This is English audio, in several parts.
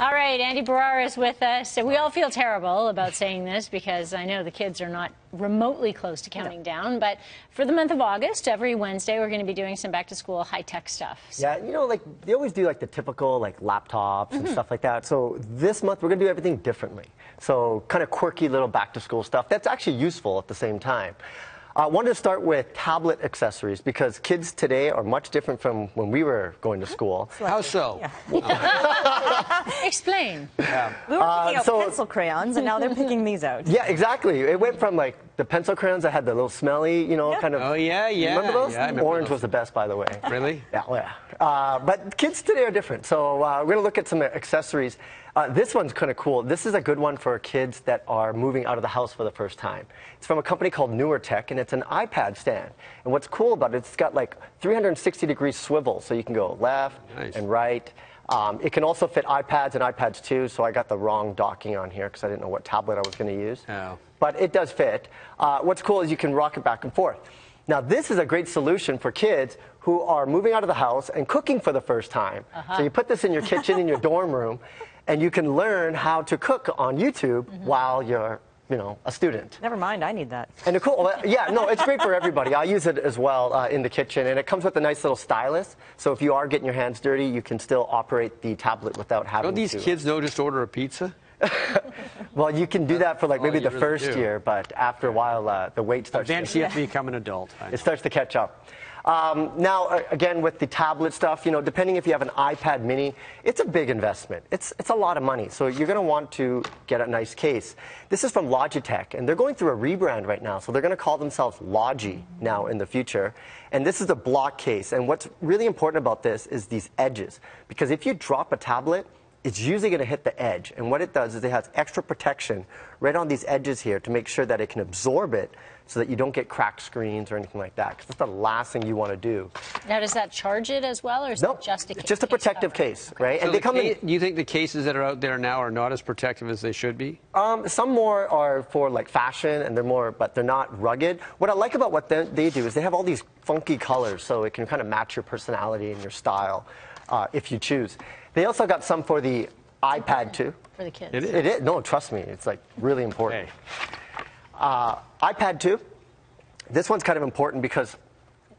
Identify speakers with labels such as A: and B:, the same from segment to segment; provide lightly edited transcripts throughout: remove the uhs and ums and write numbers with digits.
A: All right, Andy Barrar is with us. We all feel terrible about saying this because I know the kids are not remotely close to counting down. But for the month of August, every Wednesday, we're going to be doing some back-to-school high-tech stuff. So.
B: Yeah, you know, like they always do like the typical like laptops and stuff like that. So this month, we're going to do everything differently. So kind of quirky little back-to-school stuff that's actually useful at the same time. I wanted to start with tablet accessories because kids today are much different from when we were going to school.
C: How so?
A: Yeah. Explain.
D: Yeah. We were picking out pencil crayons, and now they're picking these out.
B: Yeah, exactly. It went from like the pencil crayons that had the little smelly, you know, kind of.
C: Oh, yeah.
B: Remember those?
C: Yeah, I remember
B: Orange
C: those.
B: was the best, by the way.
C: Really?
B: Yeah. But kids today are different. So we're going to look at some accessories. This one's kind of cool. This is a good one for kids that are moving out of the house for the first time. It's from a company called NewerTech, and it's an iPad stand. And what's cool about it, it's got like 360-degree swivel, so you can go left and right. It can also fit iPads and iPads too, so I got the wrong docking on here because I didn't know what tablet I was going to use.
C: Oh.
B: But it does fit. What's cool is you can rock it back and forth. Now, this is a great solution for kids who are moving out of the house and cooking for the first time. So you put this in your kitchen in your dorm room, and you can learn how to cook on YouTube while you're, you know, a student.
D: Never mind, I need that.
B: And cool, yeah, no, it's great for everybody. I use it as well in the kitchen, and it comes with a nice little stylus. So if you are getting your hands dirty, you can still operate the tablet without having to.
C: Don't these kids know just order a pizza?
B: Well, you can do that for like maybe the
C: really
B: first
C: do.
B: year, but after a while, the weight starts.
C: Eventually, you have to become an adult.
B: It starts to catch up. Now, again, with the tablet stuff, you know, depending if you have an iPad mini, it's a big investment. It's a lot of money, so you're going to want to get a nice case. This is from Logitech, and they're going through a rebrand right now, so they're going to call themselves Logi now in the future. And this is a block case, and what's really important about this is these edges, because if you drop a tablet, it's usually going to hit the edge. And what it does is it has extra protection right on these edges here to make sure that it can absorb it so that you don't get cracked screens or anything like that, because that's the last thing you want to do.
A: Now, does that charge it as well, or is it just a case?
B: It's just a protective case, right?
C: So
B: And they come in.
C: do you think the cases that are out there now are not as protective as they should be?
B: Some more are for like fashion, and they're more, but they're not rugged. What I like about what they do is they have all these funky colors, so it can kind of match your personality and your style if you choose. They also got some for the iPad too.
A: For the kids.
C: It is.
B: It is. No, trust me, it's like really important. iPad 2. This one's kind of important because,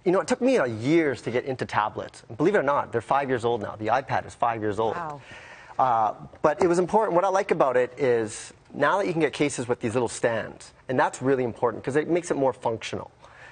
B: you know, it took me years to get into tablets. Believe it or not, they're 5 years old now. The iPad is 5 years old.
D: Wow.
B: But it was important. What I like about it is now that you can get cases with these little stands, and that's really important because it makes it more functional.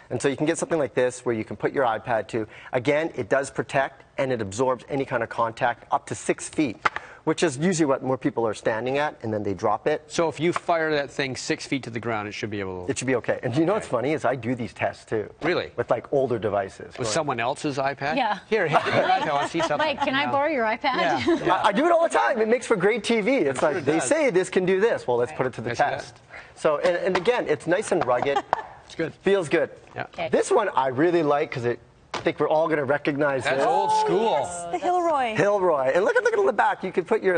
B: And so you can get something like this where you can put your iPad to. Again, it does protect and it absorbs any kind of contact up to 6 feet, which is usually what more people are standing at, and then they drop it.
C: So if you fire that thing 6 feet to the ground, it should be able to...
B: It should be okay. And you know what's funny is I do these tests too.
C: Really?
B: With like older devices.
C: With someone else's iPad?
A: Yeah.
C: Here, give me your iPad. I want to see something.
A: Mike, can I borrow your iPad?
C: Yeah.
B: I do it all the time. It makes for great TV. It's
C: sure
B: like
C: it
B: they
C: does.
B: say this can do this. Well, let's put it to the
C: I see
B: test. So, and again, it's nice and rugged.
C: It's good.
B: Feels good.
C: Yeah.
A: Okay.
B: This one I really like because I think we're all going to recognize
C: That's
B: this.
C: old school.
D: Yes, the Hilroy.
B: Hilroy. And look at on the back. You could put your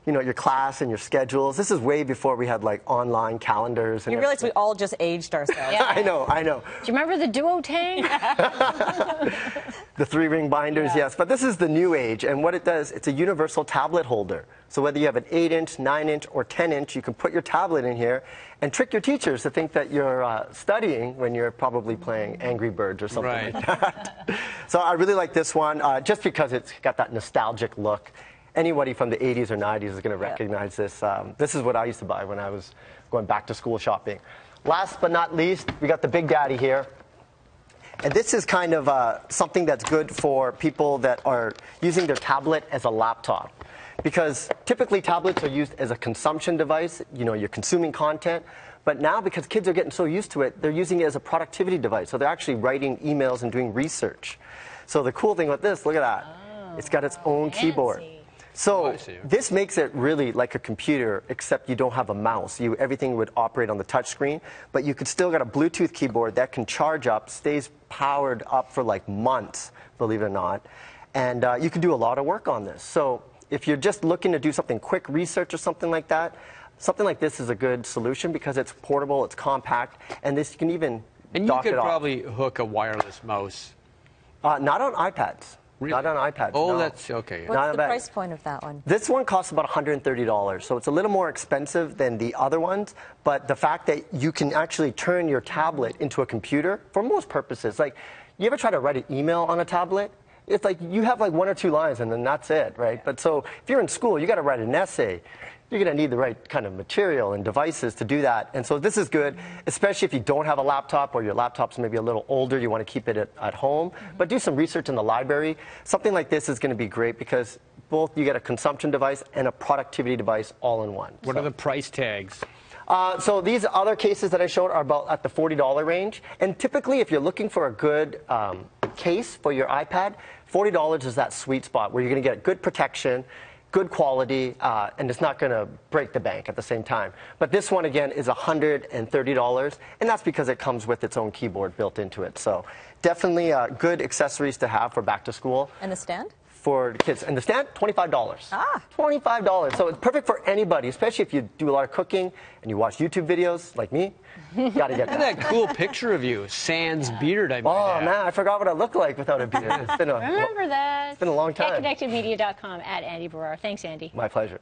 B: your class and your schedules. This is way before we had like online calendars. And
D: You realize we all just aged ourselves.
A: Yeah.
B: I know.
A: Do you remember the Duo Tang?
B: The 3-ring binders, yes. But this is the new age, and what it does, it's a universal tablet holder. So whether you have an 8-inch, 9-inch, or 10-inch, you can put your tablet in here and trick your teachers to think that you're studying when you're probably playing Angry Birds or something like that. So I really like this one, just because it's got that nostalgic look. Anybody from the 80s or 90s is going to recognize this. This is what I used to buy when I was going back to school shopping. Last but not least, we got the Big Daddy here. And this is kind of something that's good for people that are using their tablet as a laptop. Because typically tablets are used as a consumption device. You know, you're consuming content. But now, because kids are getting so used to it, they're using it as a productivity device. So they're actually writing emails and doing research. So the cool thing with this, look at that. It's got its own keyboard. So this makes it really like a computer, except you don't have a mouse. Everything would operate on the touch screen, but you could still get a Bluetooth keyboard that can charge up, stays powered up for like months, believe it or not. And you can do a lot of work on this. So if you're just looking to do something quick research or something like that, something like this is a good solution because it's portable, it's compact, and this you can even
C: And you
B: dock
C: could
B: it off.
C: probably hook a wireless mouse.
B: Not on iPads. Not on iPads.
C: Oh,
B: no.
C: that's okay.
B: Not
D: What's the
B: bad.
D: price point of that one?
B: This one costs about $130, so it's a little more expensive than the other ones, but the fact that you can actually turn your tablet into a computer for most purposes. Like, you ever try to write an email on a tablet? It's like you have like 1 or 2 lines and then that's it, right? But so if you're in school, you got to write an essay. You're going to need the right kind of material and devices to do that. And so this is good, especially if you don't have a laptop or your laptop's maybe a little older, you want to keep it at home. But do some research in the library. Something like this is going to be great because both you get a consumption device and a productivity device all in one.
C: What are the price tags?
B: So these other cases that I showed are about at the $40 range. And typically, if you're looking for a good case for your iPad, $40 is that sweet spot where you're going to get good protection, good quality, and it's not going to break the bank at the same time. But this one, again, is $130, and that's because it comes with its own keyboard built into it. So definitely good accessories to have for back to school.
D: And the stand?
B: For the kids. And the stand, $25.
D: Ah.
B: $25. So it's perfect for anybody, especially if you do a lot of cooking and you watch YouTube videos like me. You got to get
C: Look at that cool picture of you, sans beard. I
B: Oh, man, I forgot what I look like without a beard.
A: Remember that.
B: It's been a long time.
A: GetConnectedMedia.com @Andy Barrar. Thanks, Andy.
B: My pleasure.